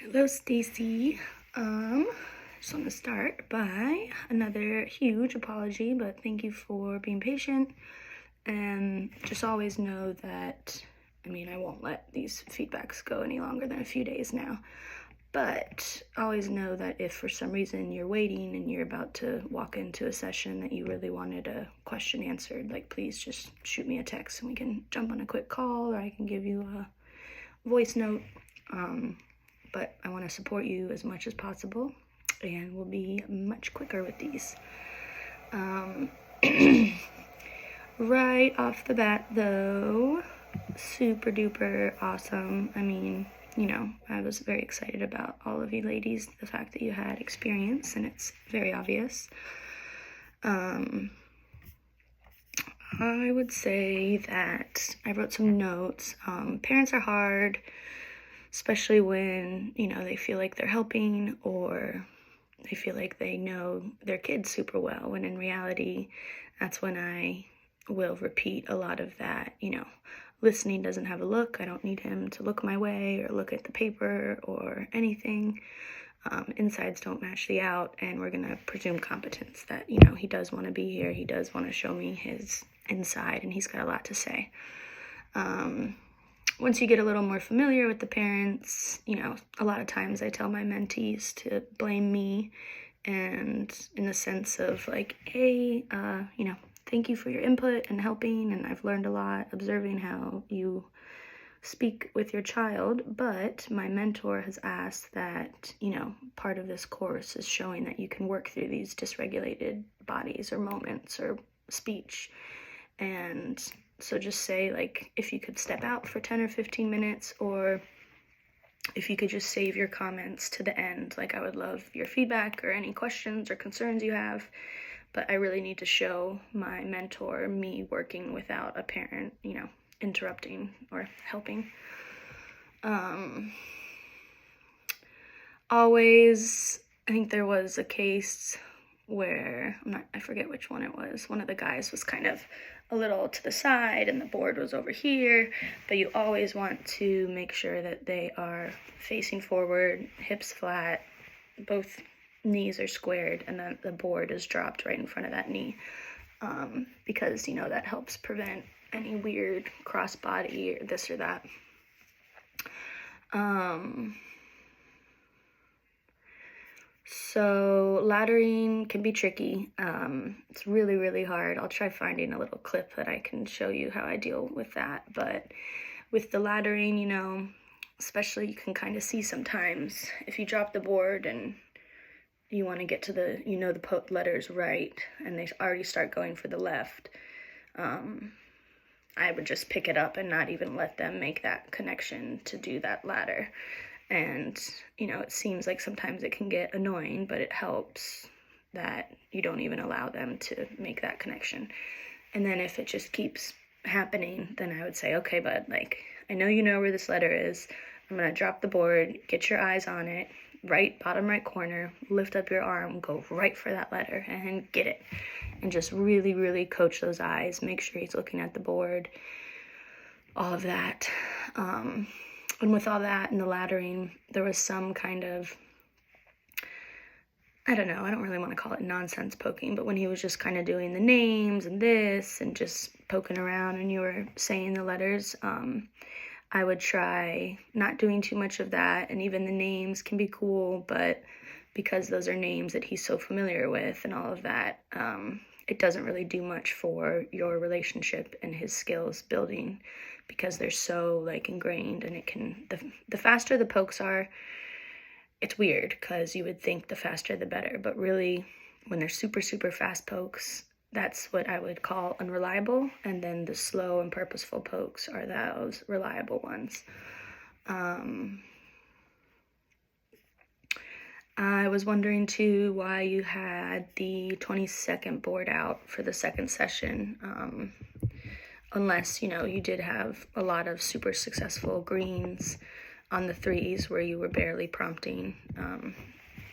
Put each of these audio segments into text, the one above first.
Hello, Stacy. Just want to start by another huge apology, but thank you for being patient. And just always know that, I won't let these feedbacks go any longer than a few days now. But always know that if for some reason you're waiting and you're about to walk into a session that you really wanted a question answered, like please just shoot me a text and we can jump on a quick call, or I can give you a voice note. But I want to support you as much as possible, and we'll be much quicker with these. Right off the bat, though, super duper awesome. I was very excited about all of you ladies, the fact that you had experience, and it's very obvious. I would say that I wrote some notes. Parents are hard, especially when, they feel like they're helping or they feel like they know their kids super well, when in reality, that's when I will repeat a lot of that, listening doesn't have a look. I don't need him to look my way or look at the paper or anything. Insides don't match the out, and we're going to presume competence that, he does want to be here. He does want to show me his inside, and he's got a lot to say. Once you get a little more familiar with the parents, a lot of times I tell my mentees to blame me, and in the sense of like, hey, thank you for your input and helping, and I've learned a lot observing how you speak with your child, but my mentor has asked that, part of this course is showing that you can work through these dysregulated bodies or moments or speech. And so just say, like, if you could step out for 10 or 15 minutes, or if you could just save your comments to the end. Like, I would love your feedback or any questions or concerns you have, but I really need to show my mentor me working without a parent, interrupting or helping. Always, I think there was a case where, I forget which one it was. One of the guys was kind of a little to the side and the board was over here, but you always want to make sure that they are facing forward, hips flat, both knees are squared, and then the board is dropped right in front of that knee, because, that helps prevent any weird crossbody or this or that. So laddering can be tricky. It's really, really hard. I'll try finding a little clip that I can show you how I deal with that. But with the laddering, especially, you can kind of see sometimes if you drop the board and you want to get to the, the letters right, and they already start going for the left, I would just pick it up and not even let them make that connection to do that ladder. And, it seems like sometimes it can get annoying, but it helps that you don't even allow them to make that connection. And then if it just keeps happening, then I would say, okay, bud, like, I know you know where this letter is. I'm going to drop the board, get your eyes on it, bottom right corner, lift up your arm, go right for that letter and get it. And just really, really coach those eyes. Make sure he's looking at the board, all of that. And with all that and the laddering, there was some kind of, I don't know, I don't really want to call it nonsense poking, but when he was just kind of doing the names and this and just poking around and you were saying the letters, I would try not doing too much of that. And even the names can be cool, but because those are names that he's so familiar with and all of that, it doesn't really do much for your relationship and his skills building, because they're so like ingrained, and it can, the faster the pokes are, it's weird because you would think the faster the better, but really when they're super, super fast pokes, that's what I would call unreliable, and then the slow and purposeful pokes are those reliable ones. I was wondering too why you had the 20-second board out for the second session, unless, you did have a lot of super successful greens on the threes where you were barely prompting.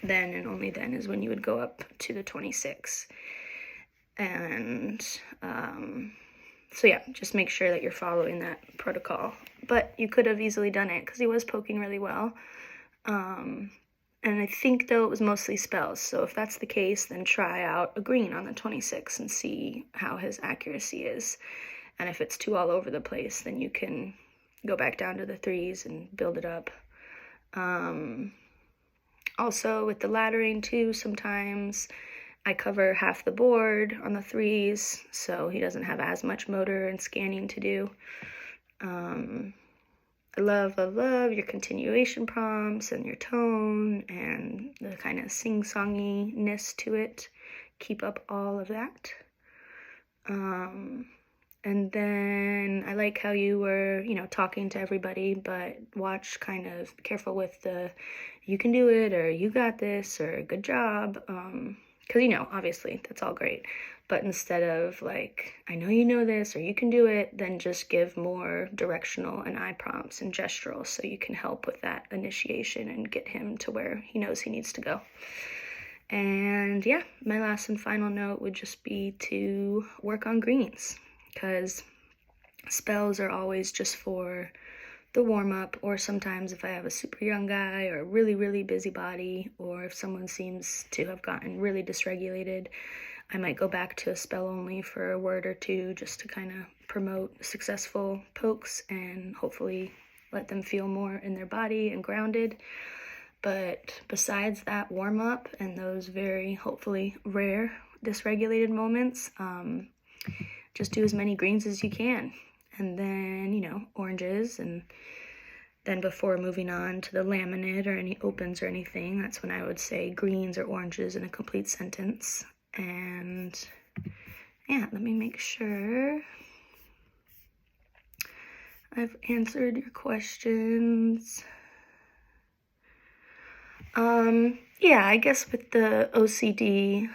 Then and only then is when you would go up to the 26. And so yeah, just make sure that you're following that protocol. But you could have easily done it because he was poking really well. And I think, though, it was mostly spells. So if that's the case, then try out a green on the 26 and see how his accuracy is. And if it's too all over the place, then you can go back down to the 3s and build it up. Also, with the laddering, too, sometimes I cover half the board on the 3s, so he doesn't have as much motor and scanning to do. I love your continuation prompts and your tone and the kind of sing-songiness to it. Keep up all of that. And then I like how you were, talking to everybody, but watch, kind of careful with the you can do it, or you got this, or good job. Because, obviously that's all great. But instead of like, I know you know this, or you can do it, then just give more directional and eye prompts and gestural so you can help with that initiation and get him to where he knows he needs to go. And yeah, my last and final note would just be to work on greens, because spells are always just for the warm-up, or sometimes if I have a super young guy or a really, really busy body, or if someone seems to have gotten really dysregulated, I might go back to a spell only for a word or two just to kind of promote successful pokes and hopefully let them feel more in their body and grounded. But besides that warm-up and those very, hopefully, rare dysregulated moments, just do as many greens as you can. And then, oranges. And then before moving on to the laminate or any opens or anything, that's when I would say greens or oranges in a complete sentence. And yeah, let me make sure I've answered your questions. Yeah, I guess with the OCD,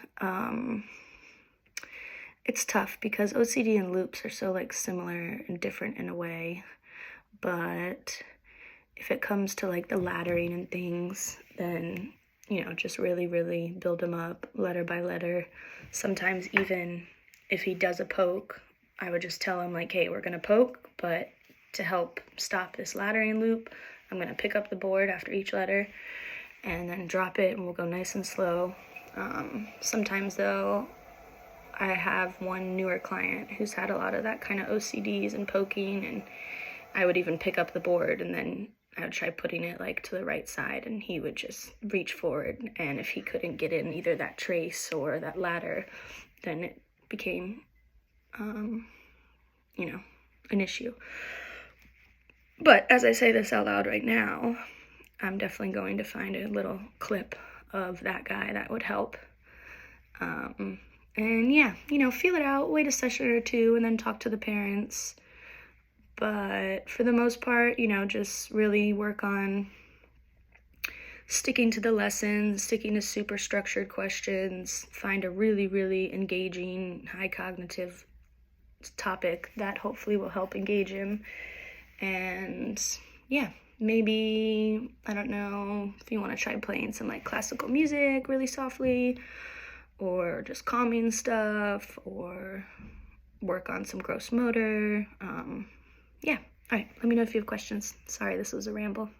it's tough because OCD and loops are so like similar and different in a way. But if it comes to like the laddering and things, then just really, really build them up letter by letter. Sometimes even if he does a poke, I would just tell him like, hey, we're going to poke, but to help stop this laddering loop, I'm going to pick up the board after each letter and then drop it, and we'll go nice and slow. Sometimes, though, I have one newer client who's had a lot of that kind of OCDs and poking, and I would even pick up the board and then I would try putting it like to the right side, and he would just reach forward, and if he couldn't get in either that trace or that ladder, then it became, an issue. But as I say this out loud right now, I'm definitely going to find a little clip of that guy that would help. And yeah, feel it out, wait a session or two, and then talk to the parents. But for the most part, just really work on sticking to the lessons, sticking to super structured questions, find a really, really engaging, high cognitive topic that hopefully will help engage him. And yeah, maybe, I don't know, if you want to try playing some like classical music really softly, or just calming stuff, or work on some gross motor. Yeah. All right, let me know if you have questions. Sorry, this was a ramble.